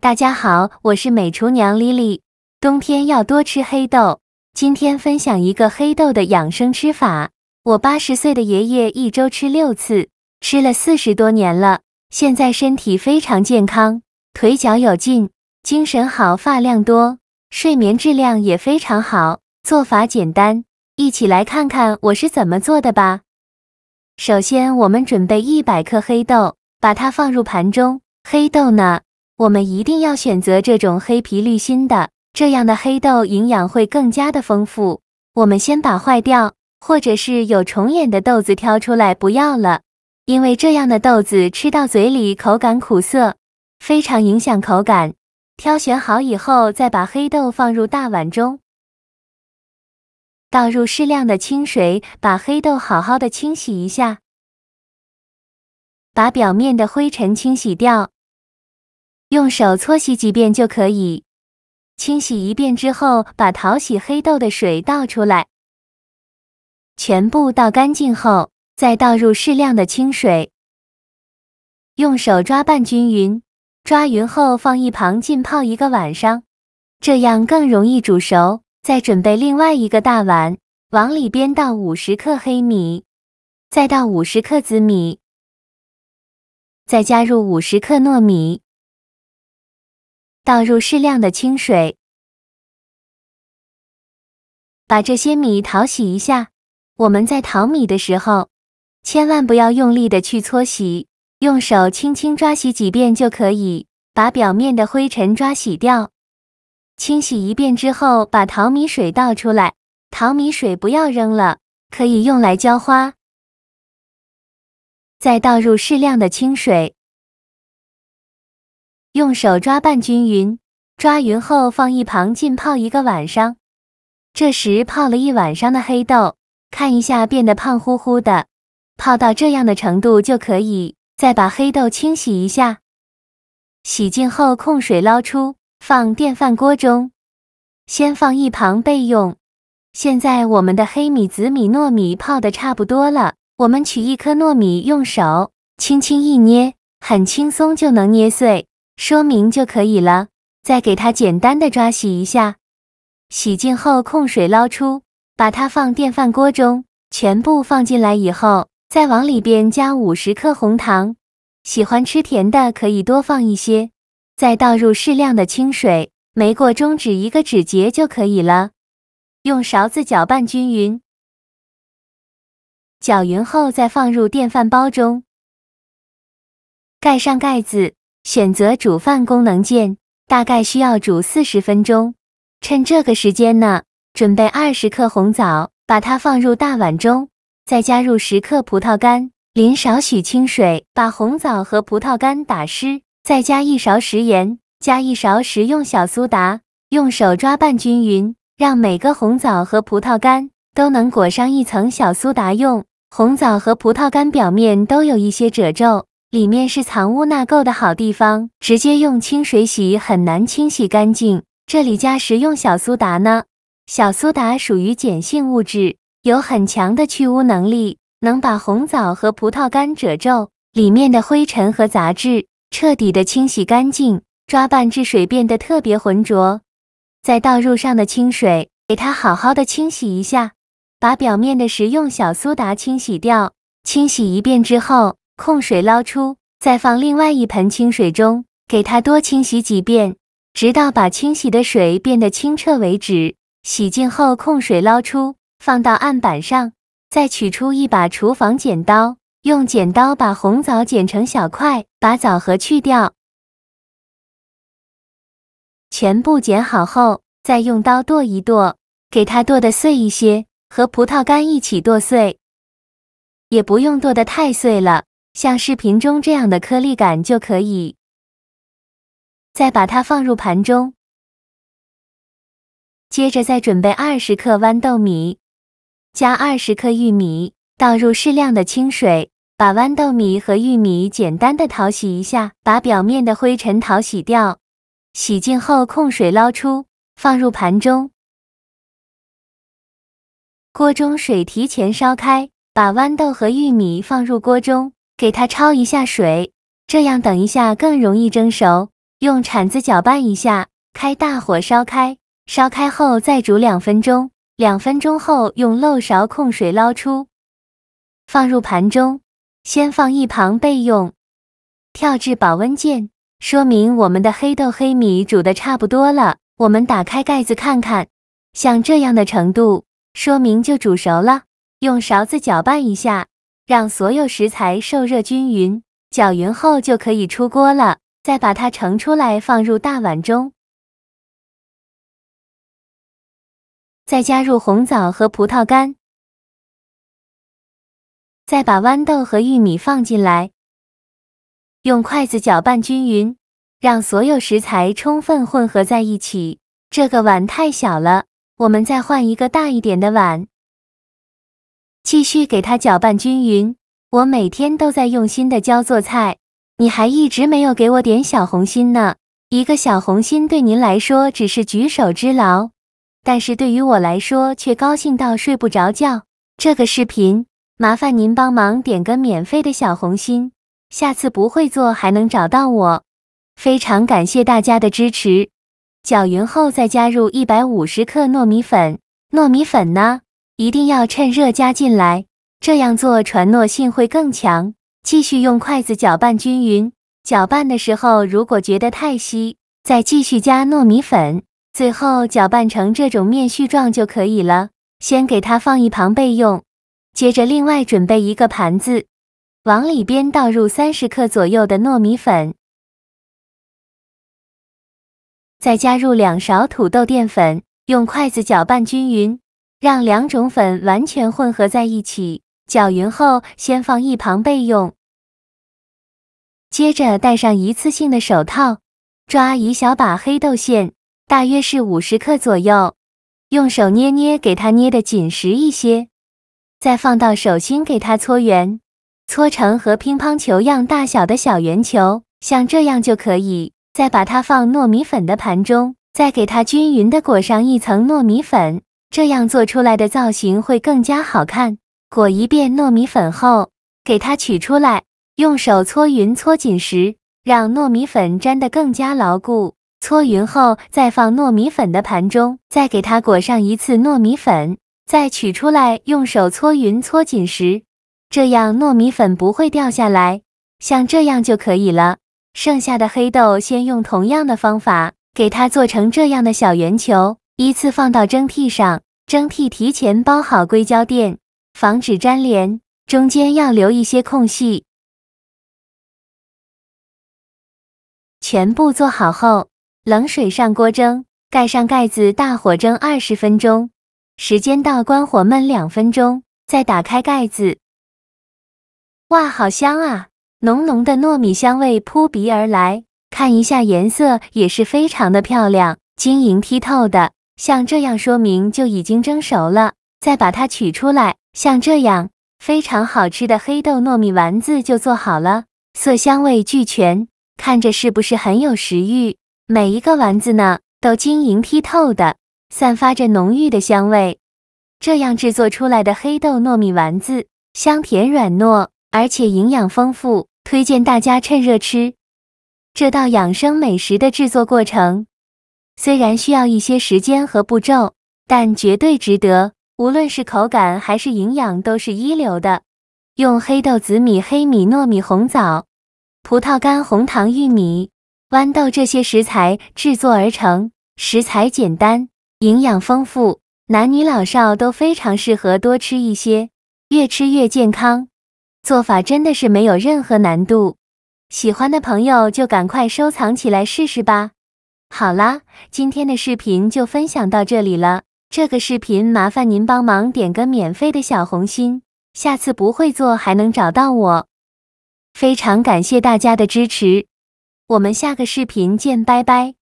大家好，我是美厨娘丽丽。冬天要多吃黑豆，今天分享一个黑豆的养生吃法。我80岁的爷爷一周吃6次，吃了40多年了，现在身体非常健康，腿脚有劲，精神好，发量多，睡眠质量也非常好。做法简单，一起来看看我是怎么做的吧。首先，我们准备100克黑豆，把它放入盘中。黑豆呢，我们一定要选择这种黑皮绿心的，这样的黑豆营养会更加的丰富。我们先把坏掉或者是有虫眼的豆子挑出来不要了，因为这样的豆子吃到嘴里口感苦涩，非常影响口感。挑选好以后，再把黑豆放入大碗中，倒入适量的清水，把黑豆好好的清洗一下，把表面的灰尘清洗掉，用手搓洗几遍就可以。清洗一遍之后，把淘洗黑豆的水倒出来，全部倒干净后，再倒入适量的清水，用手抓拌均匀，抓匀后放一旁浸泡1个晚上，这样更容易煮熟。再准备另外一个大碗，往里边倒50克黑米，再倒50克紫米，再加入50克糯米，倒入适量的清水，把这些米淘洗一下。我们在淘米的时候，千万不要用力的去搓洗，用手轻轻抓洗几遍就可以，把表面的灰尘抓洗掉。清洗一遍之后，把淘米水倒出来，淘米水不要扔了，可以用来浇花。再倒入适量的清水，用手抓拌均匀，抓匀后放一旁浸泡1个晚上。这时泡了1晚上的黑豆，看一下变得胖乎乎的，泡到这样的程度就可以。再把黑豆清洗一下，洗净后控水捞出，放电饭锅中，先放一旁备用。现在我们的黑米、紫米、糯米泡得差不多了，我们取1颗糯米，用手轻轻一捏，很轻松就能捏碎，说明就可以了。再给它简单的抓洗一下，洗净后控水捞出，把它放电饭锅中，全部放进来以后，再往里边加50克红糖，喜欢吃甜的可以多放一些。再倒入适量的清水，没过中指1个指节就可以了。用勺子搅拌均匀，搅匀后再放入电饭煲中，盖上盖子，选择煮饭功能键，大概需要煮40分钟。趁这个时间呢，准备20克红枣，把它放入大碗中，再加入10克葡萄干，淋少许清水，把红枣和葡萄干打湿，再加1勺食盐，加1勺食用小苏打，用手抓拌均匀，让每个红枣和葡萄干都能裹上一层小苏打用。红枣和葡萄干表面都有一些褶皱，里面是藏污纳垢的好地方，直接用清水洗很难清洗干净。这里加食用小苏打呢，小苏打属于碱性物质，有很强的去污能力，能把红枣和葡萄干褶皱里面的灰尘和杂质彻底的清洗干净，抓拌至水变得特别浑浊。再倒入上的清水，给它好好的清洗一下，把表面的食用小苏打清洗掉。清洗一遍之后，控水捞出，再放另外一盆清水中，给它多清洗几遍，直到把清洗的水变得清澈为止。洗净后控水捞出，放到案板上，再取出一把厨房剪刀，用剪刀把红枣剪成小块，把枣核去掉。全部剪好后，再用刀剁一剁，给它剁得碎一些，和葡萄干一起剁碎，也不用剁得太碎了，像视频中这样的颗粒感就可以。再把它放入盘中，接着再准备20克豌豆米，加20克玉米，倒入适量的清水，把豌豆米和玉米简单的淘洗一下，把表面的灰尘淘洗掉。洗净后控水捞出，放入盘中。锅中水提前烧开，把豌豆和玉米放入锅中，给它焯一下水，这样等一下更容易蒸熟。用铲子搅拌一下，开大火烧开，烧开后再煮2分钟，2分钟后用漏勺控水捞出，放入盘中，先放一旁备用。跳至保温键，说明我们的黑豆黑米煮得差不多了。我们打开盖子看看，像这样的程度，说明就煮熟了。用勺子搅拌一下，让所有食材受热均匀，搅匀后就可以出锅了。再把它盛出来，放入大碗中。再加入红枣和葡萄干，再把豌豆和玉米放进来，用筷子搅拌均匀，让所有食材充分混合在一起。这个碗太小了，我们再换一个大一点的碗。继续给它搅拌均匀。我每天都在用心的教做菜，你还一直没有给我点小红心呢。一个小红心对您来说只是举手之劳，但是对于我来说却高兴到睡不着觉。这个视频麻烦您帮忙点个免费的小红心，下次不会做还能找到我。非常感谢大家的支持。搅匀后再加入150克糯米粉，糯米粉呢，一定要趁热加进来，这样做传糯性会更强。继续用筷子搅拌均匀，搅拌的时候如果觉得太稀，再继续加糯米粉，最后搅拌成这种面絮状就可以了。先给它放一旁备用。接着另外准备一个盘子，往里边倒入30克左右的糯米粉，再加入2勺土豆淀粉，用筷子搅拌均匀，让2种粉完全混合在一起。搅匀后先放一旁备用。接着戴上一次性的手套，抓一小把黑豆馅，大约是50克左右，用手捏捏，给它捏得紧实一些，再放到手心给它搓圆，搓成和乒乓球样大小的小圆球，像这样就可以。再把它放糯米粉的盘中，再给它均匀的裹上一层糯米粉，这样做出来的造型会更加好看。裹一遍糯米粉后，给它取出来，用手搓匀搓紧实，让糯米粉粘得更加牢固。搓匀后再放糯米粉的盘中，再给它裹上一次糯米粉，再取出来，用手搓匀搓紧实，这样糯米粉不会掉下来，像这样就可以了。剩下的黑豆先用同样的方法给它做成这样的小圆球，依次放到蒸屉上，蒸屉提前包好硅胶垫，防止粘连，中间要留一些空隙。全部做好后，冷水上锅蒸，盖上盖子，大火蒸20分钟，时间到关火焖2分钟，再打开盖子。哇，好香啊！浓浓的糯米香味扑鼻而来，看一下颜色也是非常的漂亮，晶莹剔透的，像这样说明就已经蒸熟了。再把它取出来，像这样，非常好吃的黑豆糯米丸子就做好了，色香味俱全，看着是不是很有食欲？每一个丸子呢，都晶莹剔透的，散发着浓郁的香味。这样制作出来的黑豆糯米丸子，香甜软糯，而且营养丰富。推荐大家趁热吃。这道养生美食的制作过程，虽然需要一些时间和步骤，但绝对值得，无论是口感还是营养都是一流的。用黑豆、紫米、黑米、糯米、红枣、葡萄干、红糖、玉米、豌豆这些食材制作而成，食材简单，营养丰富，男女老少都非常适合多吃一些，越吃越健康。做法真的是没有任何难度，喜欢的朋友就赶快收藏起来试试吧。好啦，今天的视频就分享到这里了。这个视频麻烦您帮忙点个免费的小红心，下次不会做还能找到我。非常感谢大家的支持，我们下个视频见，拜拜。